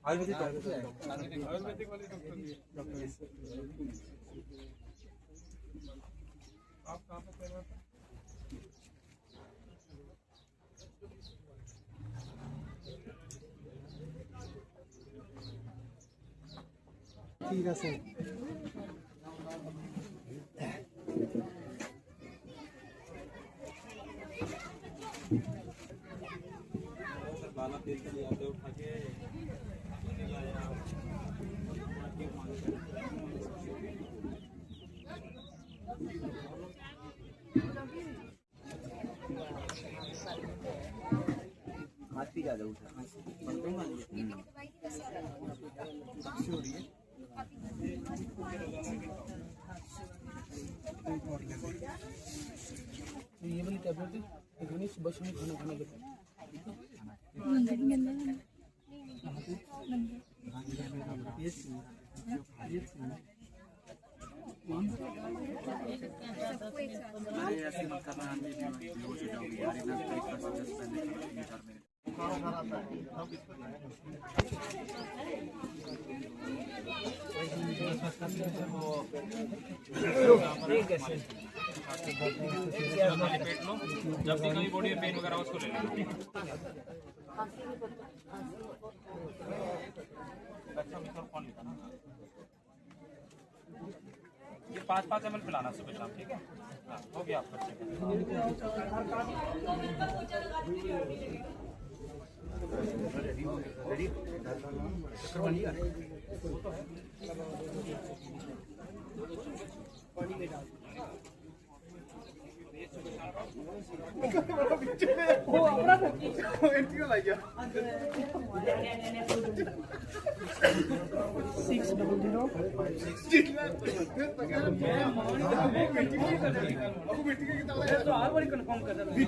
आयुर्वेदिक वाले डॉक्टर आप कहाँ पे तैनात हैं? ঠিক আছে बाला तेल के लिए आते उठा के हाथ भी ज्यादा उठा ये वाली टैबलेट है सुबह शाम खाना खाने के बाद पेट लो, जब भी कहीं बॉडी में पेन वगैरह उसको ले लो। अच्छा मिक्सर कौन लेता ना, ये 5-5 ml पिलाना सुबह शाम, ठीक है? हाँ, हो गया आपका चेक।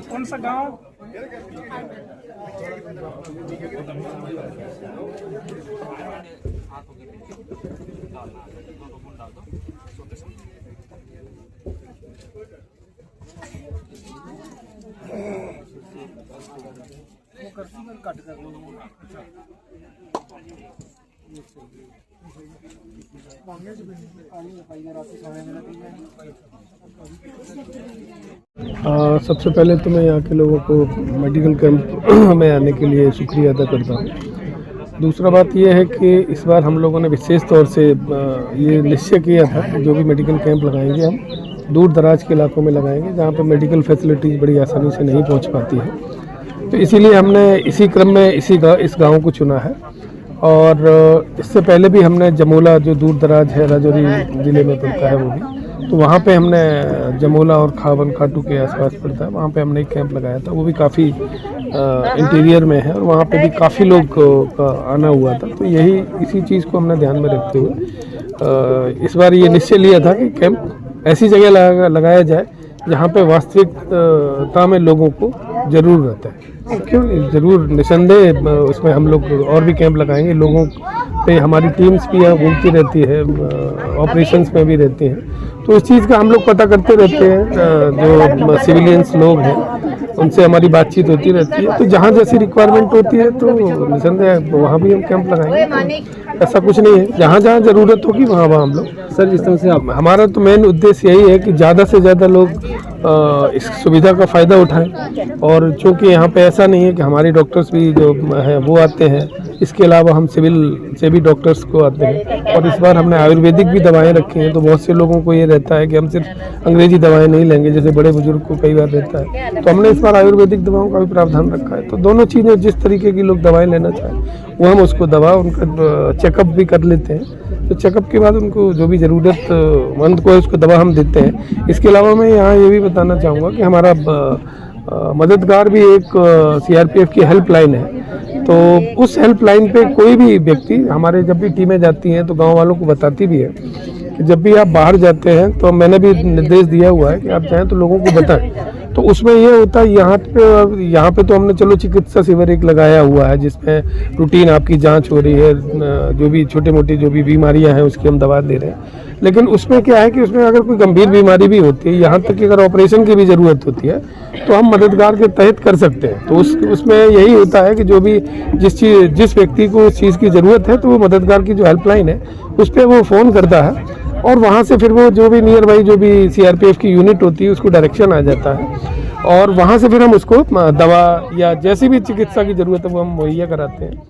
कौन सा गाँव कट कर लो सबसे पहले तो मैं यहाँ के लोगों को मेडिकल कैंप में आने के लिए शुक्रिया अदा करता हूँ। दूसरा बात यह है कि इस बार हम लोगों ने विशेष तौर से ये निश्चय किया था कि जो भी मेडिकल कैंप लगाएंगे हम दूर दराज के इलाकों में लगाएंगे जहाँ पर मेडिकल फैसिलिटीज़ बड़ी आसानी से नहीं पहुँच पाती है। तो इसीलिए हमने इसी क्रम में इस गाँव को चुना है। और इससे पहले भी हमने जमोला जो दूर दराज है राजौरी ज़िले में पड़ता है वो भी, तो वहाँ पे हमने जमोला और खावन खाटू के आसपास पड़ता है, वहाँ पे हमने एक कैंप लगाया था। वो भी काफ़ी इंटीरियर में है और वहाँ पे भी काफ़ी लोग का आना हुआ था। तो यही इसी चीज़ को हमने ध्यान में रखते हुए इस बार ये निश्चय लिया था कि कैंप ऐसी जगह लगाया जाए जहाँ पे वास्तविकता में लोगों को ज़रूरत है। क्यों नहीं, ज़रूर निसंदेह उसमें हम लोग और भी कैंप लगाएंगे। लोगों पे हमारी टीम्स भी यहाँ घूमती रहती है, ऑपरेशंस में भी रहती हैं, तो इस चीज़ का हम लोग पता करते रहते हैं। जो सिविलियंस लोग हैं उनसे हमारी बातचीत होती रहती है, तो जहाँ जैसी रिक्वायरमेंट होती है तो निसंदेह वहाँ भी हम कैंप लगाएंगे। ऐसा कुछ नहीं है, जहाँ जहाँ ज़रूरत होगी वहाँ हम लोग। सर जिस तरह से हमारा तो मेन उद्देश्य यही है कि ज़्यादा से ज़्यादा लोग इस सुविधा का फ़ायदा उठाएं। और चूँकि यहाँ पे ऐसा नहीं है कि हमारे डॉक्टर्स भी जो हैं वो आते हैं, इसके अलावा हम सिविल से भी डॉक्टर्स को आते हैं। और इस बार हमने आयुर्वेदिक भी दवाएं रखी हैं, तो बहुत से लोगों को ये रहता है कि हम सिर्फ अंग्रेजी दवाएं नहीं लेंगे, जैसे बड़े बुजुर्ग को कई बार रहता है। तो हमने इस बार आयुर्वेदिक दवाओं का भी प्रावधान रखा है। तो दोनों चीज़ें, जिस तरीके की लोग दवाएँ लेना चाहें वो हम उसको दवा उनका चेकअप भी कर लेते हैं। तो चेकअप के बाद उनको जो भी ज़रूरतमंद को है उसको दवा हम देते हैं। इसके अलावा मैं यहाँ ये भी बताना चाहूँगा कि हमारा मददगार भी एक CRPF की हेल्पलाइन है। तो उस हेल्पलाइन पे कोई भी व्यक्ति, हमारे जब भी टीमें जाती हैं तो गांव वालों को बताती भी है कि जब भी आप बाहर जाते हैं, तो मैंने भी निर्देश दिया हुआ है कि आप जाएँ तो लोगों को बताएं। तो उसमें ये होता है यहाँ पे तो हमने चलो चिकित्सा शिविर एक लगाया हुआ है जिसमें रूटीन आपकी जांच हो रही है, जो भी छोटी मोटी जो भी बीमारियां हैं उसकी हम दवा दे रहे हैं। लेकिन उसमें क्या है कि उसमें अगर कोई गंभीर बीमारी भी होती है, यहाँ तक कि अगर ऑपरेशन की भी ज़रूरत होती है, तो हम मददगार के तहत कर सकते हैं। तो उसमें यही होता है कि जो भी जिस व्यक्ति को उस चीज़ की ज़रूरत है, तो वो मददगार की जो हेल्पलाइन है उस पर वो फ़ोन करता है और वहाँ से फिर वो जो भी नियर बाई जो भी CRPF की यूनिट होती है उसको डायरेक्शन आ जाता है और वहाँ से फिर हम उसको दवा या जैसी भी चिकित्सा की ज़रूरत है वो हम मुहैया कराते हैं।